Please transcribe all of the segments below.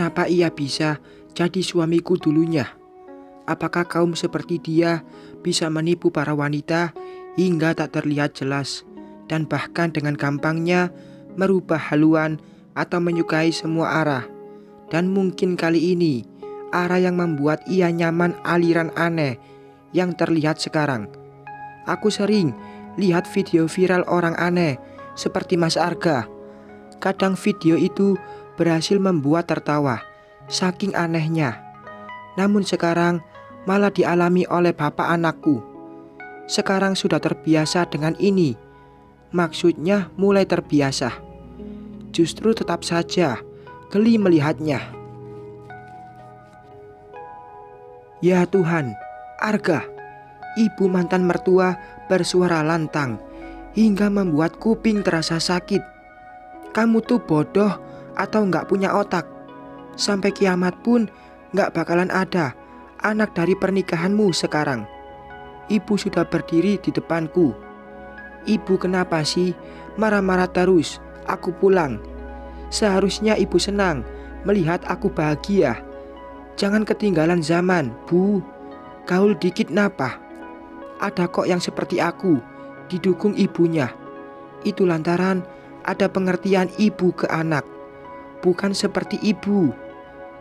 kenapa ia bisa jadi suamiku dulunya? Apakah kaum seperti dia bisa menipu para wanita hingga tak terlihat jelas dan bahkan dengan gampangnya merubah haluan atau menyukai semua arah? Dan mungkin kali ini arah yang membuat ia nyaman aliran aneh yang terlihat sekarang. Aku sering lihat video viral orang aneh seperti Mas Arga. Kadang video itu berhasil membuat tertawa saking anehnya. Namun sekarang malah dialami oleh bapak anakku. Sekarang sudah terbiasa dengan ini. Maksudnya mulai terbiasa. Justru tetap saja geli melihatnya. Ya Tuhan, Arga, ibu mantan mertua bersuara lantang hingga membuat kuping terasa sakit. Kamu tuh bodoh atau nggak punya otak? Sampai kiamat pun nggak bakalan ada anak dari pernikahanmu sekarang. Ibu sudah berdiri di depanku. Ibu kenapa sih marah-marah terus? Aku pulang. Seharusnya ibu senang melihat aku bahagia. Jangan ketinggalan zaman, Bu. Gaul dikit napa? Ada kok yang seperti aku didukung ibunya. Itu lantaran ada pengertian ibu ke anak. Bukan seperti ibu.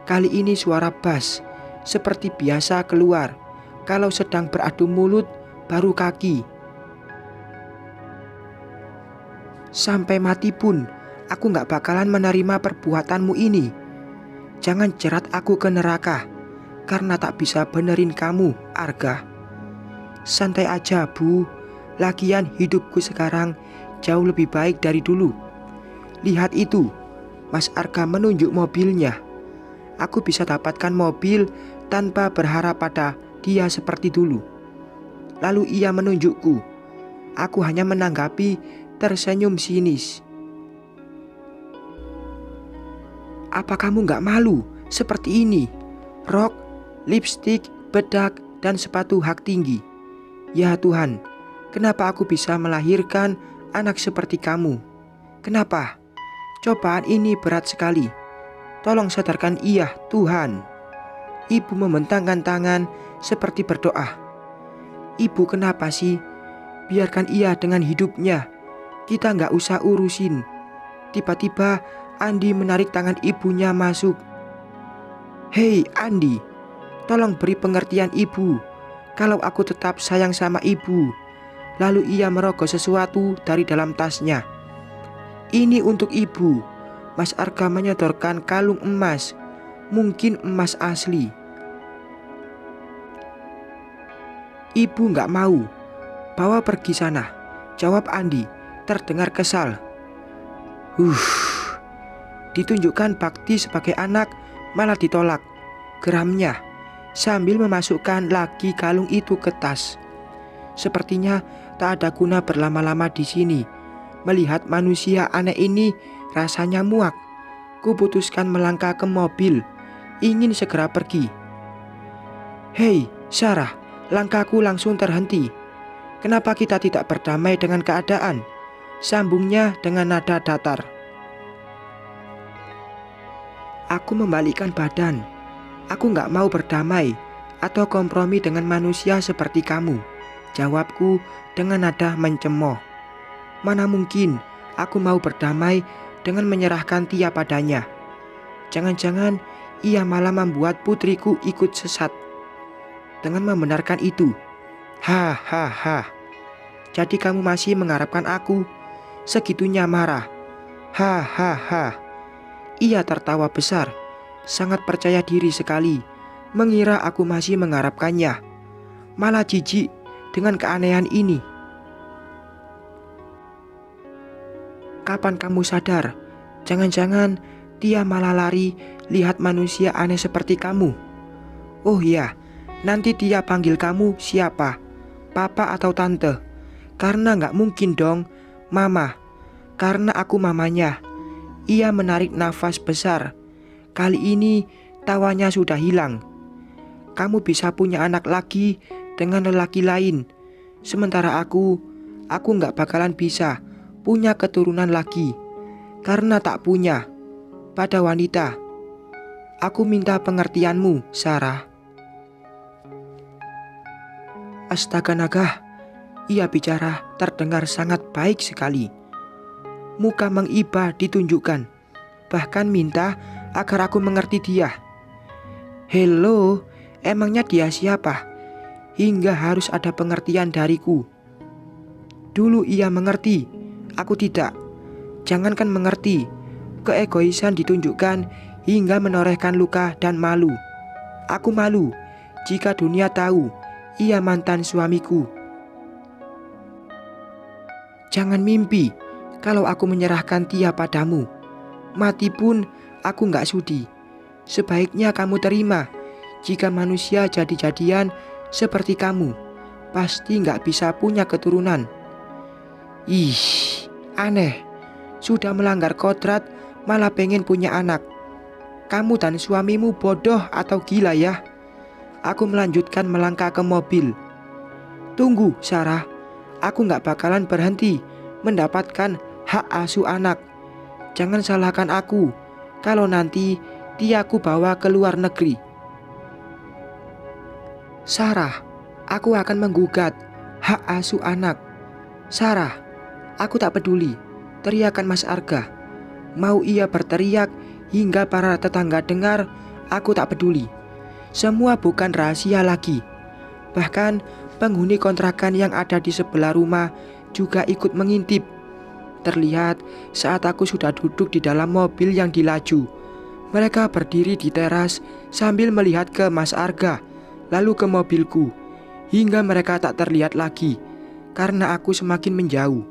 Kali ini suara bass seperti biasa keluar kalau sedang beradu mulut baru kaki. Sampai mati pun aku gak bakalan menerima perbuatanmu ini. Jangan jerat aku ke neraka karena tak bisa benerin kamu, Arga. Santai aja, Bu. Lagian hidupku sekarang jauh lebih baik dari dulu. Lihat itu, Mas Arga menunjuk mobilnya. Aku bisa dapatkan mobil tanpa berharap pada dia seperti dulu. Lalu ia menunjukku. Aku hanya menanggapi tersenyum sinis. Apa kamu gak malu seperti ini? Rok, lipstik, bedak, dan sepatu hak tinggi. Ya Tuhan, kenapa aku bisa melahirkan anak seperti kamu? Kenapa? Cobaan ini berat sekali. Tolong sadarkan ia, Tuhan. Ibu membentangkan tangan seperti berdoa. Ibu kenapa sih? Biarkan ia dengan hidupnya. Kita gak usah urusin. Tiba-tiba Andi menarik tangan ibunya masuk. Hei Andi, tolong beri pengertian ibu kalau aku tetap sayang sama ibu. Lalu ia merogoh sesuatu dari dalam tasnya. Ini untuk ibu. Mas Arga menyodorkan kalung emas. Mungkin emas asli. Ibu gak mau. Bawa pergi sana, jawab Andi terdengar kesal. Ditunjukkan bakti sebagai anak malah ditolak, geramnya sambil memasukkan lagi kalung itu ke tas. Sepertinya tak ada guna berlama-lama di sini. Melihat manusia aneh ini rasanya muak. Kuputuskan melangkah ke mobil, ingin segera pergi. Hei Sarah, langkahku langsung terhenti. Kenapa kita tidak berdamai dengan keadaan? Sambungnya dengan nada datar. Aku membalikkan badan. Aku gak mau berdamai atau kompromi dengan manusia seperti kamu, jawabku dengan nada mencemooh. Mana mungkin aku mau berdamai dengan menyerahkan Tia padanya. Jangan-jangan ia malah membuat putriku ikut sesat. Dengan membenarkan itu, hahaha. Jadi kamu masih mengharapkan aku? Segitunya marah. Hahaha. Ia tertawa besar, sangat percaya diri sekali, mengira aku masih mengharapkannya. Malah jijik dengan keanehan ini. Kapan kamu sadar? Jangan-jangan Tia malah lari lihat manusia aneh seperti kamu. Oh ya, nanti Tia panggil kamu siapa? Papa atau tante? Karena gak mungkin dong mama, karena aku mamanya. Ia menarik nafas besar. Kali ini tawanya sudah hilang. Kamu bisa punya anak lagi dengan lelaki lain. Sementara aku gak bakalan bisa punya keturunan lagi. Karena tak punya pada wanita. Aku minta pengertianmu, Sarah. Astaga naga, ia bicara terdengar sangat baik sekali. Muka Mang Iba ditunjukkan, bahkan minta agar aku mengerti dia. Hello, emangnya dia siapa? Hingga harus ada pengertian dariku. Dulu ia mengerti, aku tidak. Jangankan mengerti, keegoisan ditunjukkan hingga menorehkan luka dan malu. Aku malu jika dunia tahu ia mantan suamiku. Jangan mimpi kalau aku menyerahkan Tia padamu. Mati pun aku gak sudi. Sebaiknya kamu terima jika manusia jadi-jadian seperti kamu pasti gak bisa punya keturunan. Ih, aneh. Sudah melanggar kodrat malah pengen punya anak. Kamu dan suamimu bodoh atau gila ya? Aku melanjutkan melangkah ke mobil. Tunggu, Sarah. Aku gak bakalan berhenti mendapatkan hak asuh anak. Jangan salahkan aku kalau nanti Tia aku bawa ke luar negeri. Sarah, aku akan menggugat hak asuh anak. Sarah, aku tak peduli, teriakan Mas Arga. Mau ia berteriak hingga para tetangga dengar, aku tak peduli. Semua bukan rahasia lagi. Bahkan penghuni kontrakan yang ada di sebelah rumah juga ikut mengintip. Terlihat saat aku sudah duduk di dalam mobil yang dilaju. Mereka berdiri di teras sambil melihat ke Mas Arga, lalu ke mobilku, hingga mereka tak terlihat lagi karena aku semakin menjauh.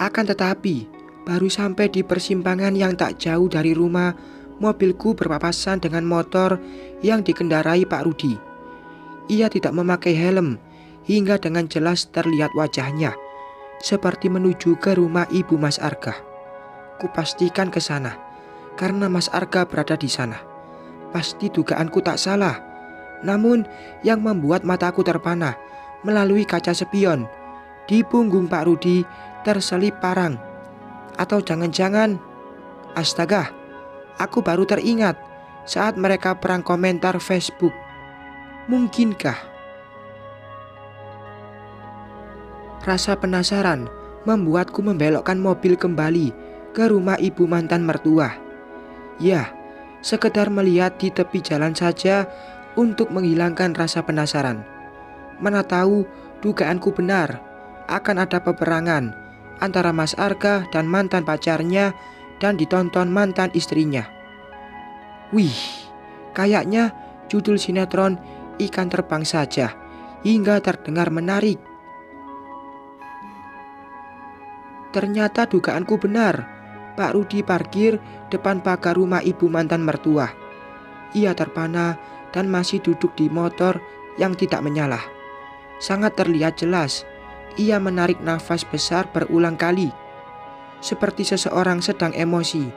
Akan tetapi, baru sampai di persimpangan yang tak jauh dari rumah, mobilku berpapasan dengan motor yang dikendarai Pak Rudi. Ia tidak memakai helm, hingga dengan jelas terlihat wajahnya, seperti menuju ke rumah ibu Mas Arga. Kupastikan ke sana, karena Mas Arga berada di sana. Pasti dugaanku tak salah. Namun, yang membuat mataku terpana melalui kaca spion, di punggung Pak Rudi terselip parang. Atau jangan-jangan, astaga, aku baru teringat saat mereka perang komentar Facebook. Mungkinkah? Rasa penasaran membuatku membelokkan mobil kembali ke rumah ibu mantan mertua. Ya, sekedar melihat di tepi jalan saja untuk menghilangkan rasa penasaran. Mana tahu dugaanku benar, akan ada peperangan antara Mas Arga dan mantan pacarnya dan ditonton mantan istrinya. Wih, kayaknya judul sinetron ikan terbang saja, hingga terdengar menarik. Ternyata dugaanku benar. Pak Rudi parkir depan pagar rumah ibu mantan mertua. Ia terpana dan masih duduk di motor yang tidak menyala. Sangat terlihat jelas, ia menarik nafas besar berulang kali, seperti seseorang sedang emosi.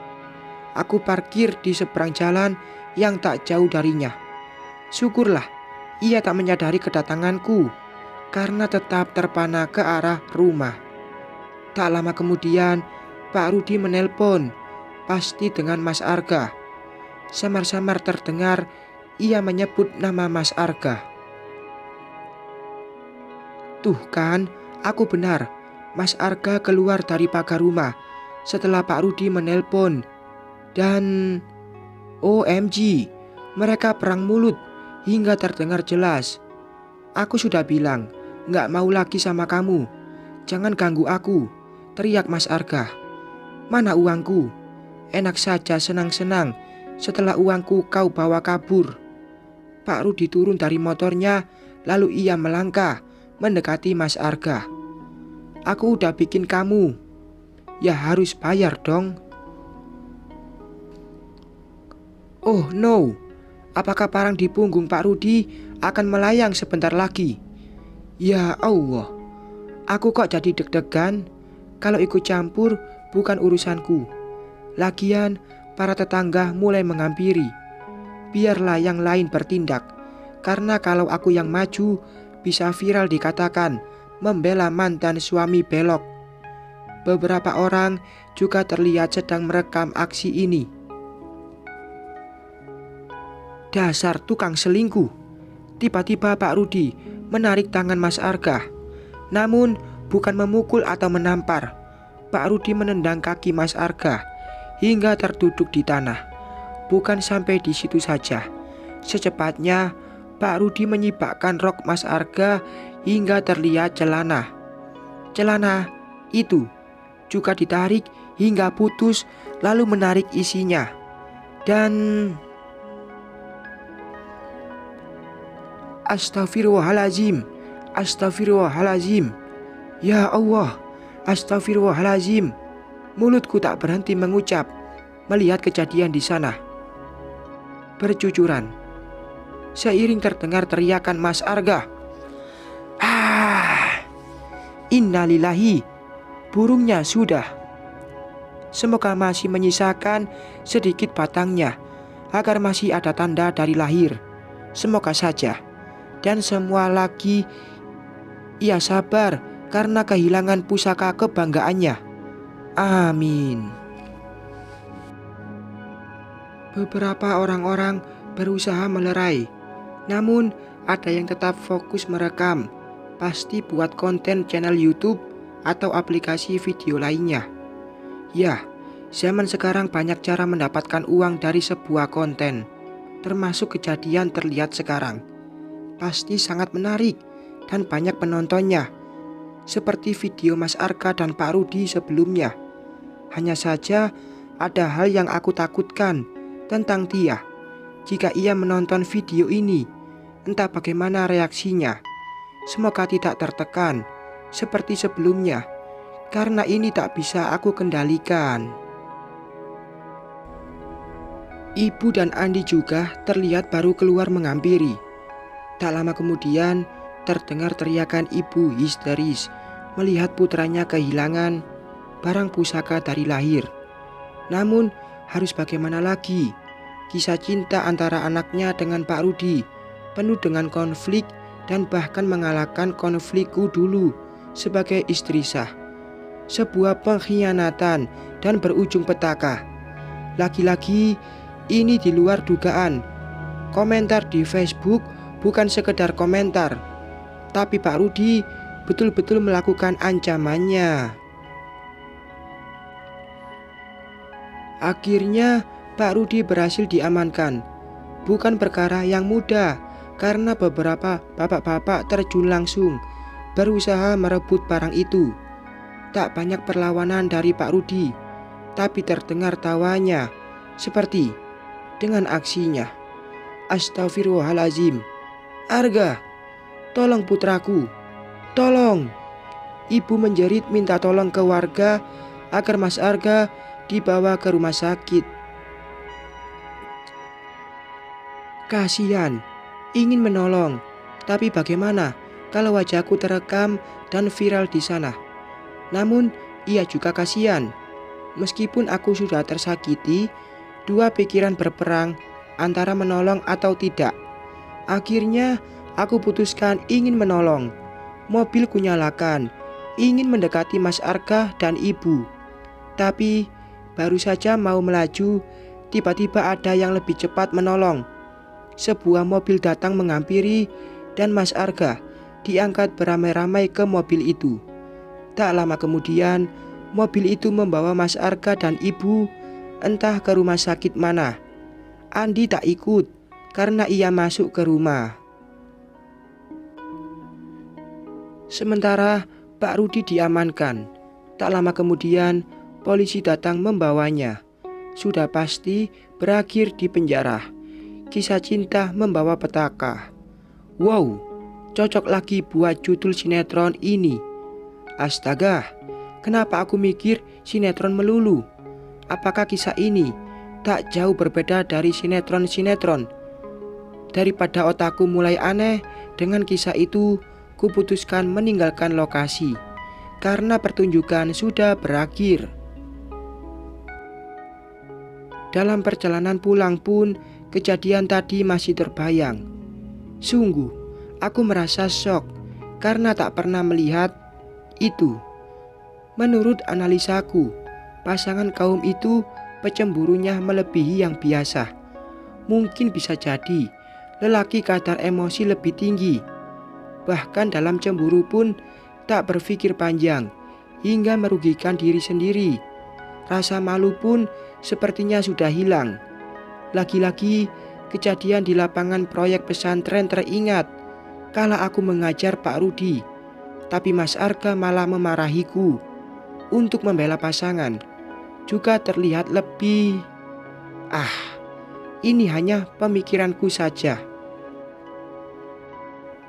Aku parkir di seberang jalan yang tak jauh darinya. Syukurlah, ia tak menyadari kedatanganku, karena tetap terpana ke arah rumah. Tak lama kemudian, Pak Rudi menelpon, pasti dengan Mas Arga. Samar-samar terdengar ia menyebut nama Mas Arga. Tuh kan, aku benar. Mas Arga keluar dari pagar rumah setelah Pak Rudi menelpon. Dan OMG, mereka perang mulut hingga terdengar jelas. Aku sudah bilang, gak mau lagi sama kamu. Jangan ganggu aku, teriak Mas Arga. Mana uangku? Enak saja senang-senang setelah uangku kau bawa kabur. Pak Rudi turun dari motornya, lalu ia melangkah mendekati Mas Arga. Aku udah bikin kamu. Ya harus bayar dong. Oh no, apakah parang di punggung Pak Rudi akan melayang sebentar lagi? Ya Allah, aku kok jadi deg-degan. Kalau ikut campur bukan urusanku. Lagian para tetangga mulai menghampiri. Biarlah yang lain bertindak, karena kalau aku yang maju bisa viral dikatakan membela mantan suami belok. beberapa orang juga terlihat sedang merekam aksi ini. Dasar tukang selingkuh. Tiba-tiba Pak Rudi menarik tangan Mas Arga. Namun bukan memukul atau menampar. Pak Rudi menendang kaki Mas Arga hingga terduduk di tanah. Bukan sampai di situ saja. Secepatnya Pak Rudi menyibakkan rok Mas Arga hingga terlihat celana. Celana itu juga ditarik hingga putus, lalu menarik isinya. Dan astagfirullahalazim, astagfirullahalazim. Ya Allah, astagfirullahalazim. Mulutku tak berhenti mengucap melihat kejadian di sana. Bercucuran. Seiring terdengar teriakan Mas Arga. Innalillahi. Burungnya sudah. Semoga masih menyisakan sedikit batangnya agar masih ada tanda dari lahir. Semoga saja. Dan semua lagi ia sabar karena kehilangan pusaka kebanggaannya. Amin. Beberapa orang-orang berusaha melerai, namun ada yang tetap fokus merekam. Pasti buat konten channel YouTube atau aplikasi video lainnya. Ya, zaman sekarang banyak cara mendapatkan uang dari sebuah konten, termasuk kejadian terlihat sekarang. Pasti sangat menarik dan banyak penontonnya, seperti video Mas Arga dan Pak Rudi sebelumnya. Hanya saja ada hal yang aku takutkan tentang dia. Jika ia menonton video ini, entah bagaimana reaksinya. Semoga tidak tertekan seperti sebelumnya, karena ini tak bisa aku kendalikan. Ibu dan Andi juga terlihat baru keluar menghampiri. Tak lama kemudian terdengar teriakan ibu histeris melihat putranya kehilangan barang pusaka dari lahir. Namun harus bagaimana lagi? Kisah cinta antara anaknya dengan Pak Rudi penuh dengan konflik dan bahkan mengalahkan konflikku dulu sebagai istri sah. Sebuah pengkhianatan dan berujung petaka. Lagi-lagi ini di luar dugaan. Komentar di Facebook bukan sekedar komentar, tapi Pak Rudi betul-betul melakukan ancamannya. Akhirnya Pak Rudi berhasil diamankan. Bukan perkara yang mudah, karena beberapa bapak-bapak terjun langsung berusaha merebut barang itu. Tak banyak perlawanan dari Pak Rudi, tapi terdengar tawanya seperti dengan aksinya. Astagfirullahalazim. Arga, tolong putraku, tolong. Ibu menjerit minta tolong ke warga agar Mas Arga dibawa ke rumah sakit. Kasihan, ingin menolong, tapi bagaimana kalau wajahku terekam dan viral di sana? Namun ia juga kasihan. Meskipun aku sudah tersakiti, dua pikiran berperang antara menolong atau tidak. Akhirnya aku putuskan ingin menolong. Mobil kunyalakan, ingin mendekati Mas Arga dan ibu. Tapi baru saja mau melaju, tiba-tiba ada yang lebih cepat menolong. Sebuah mobil datang menghampiri dan Mas Arga diangkat beramai-ramai ke mobil itu. Tak lama kemudian, mobil itu membawa Mas Arga dan ibu entah ke rumah sakit mana. Andi tak ikut karena ia masuk ke rumah. Sementara Pak Rudi diamankan. Tak lama kemudian, polisi datang membawanya. Sudah pasti berakhir di penjara. Kisah cinta membawa petaka. Wow, cocok lagi buat judul sinetron ini. Astaga, kenapa aku mikir sinetron melulu? Apakah kisah ini tak jauh berbeda dari sinetron-sinetron? Daripada otakku mulai aneh dengan kisah itu, kuputuskan meninggalkan lokasi karena pertunjukan sudah berakhir. Dalam perjalanan pulang pun kejadian tadi masih terbayang. Sungguh, aku merasa syok karena tak pernah melihat itu. Menurut analisaku, pasangan kaum itu pecemburunya melebihi yang biasa. Mungkin bisa jadi lelaki kadar emosi lebih tinggi. Bahkan dalam cemburu pun tak berpikir panjang hingga merugikan diri sendiri. Rasa malu pun sepertinya sudah hilang. Lagi-lagi kejadian di lapangan proyek pesantren teringat kala aku mengajar Pak Rudi. Tapi Mas Arga malah memarahiku. Untuk membela pasangan juga terlihat lebih... ini hanya pemikiranku saja.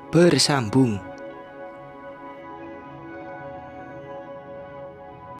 Bersambung.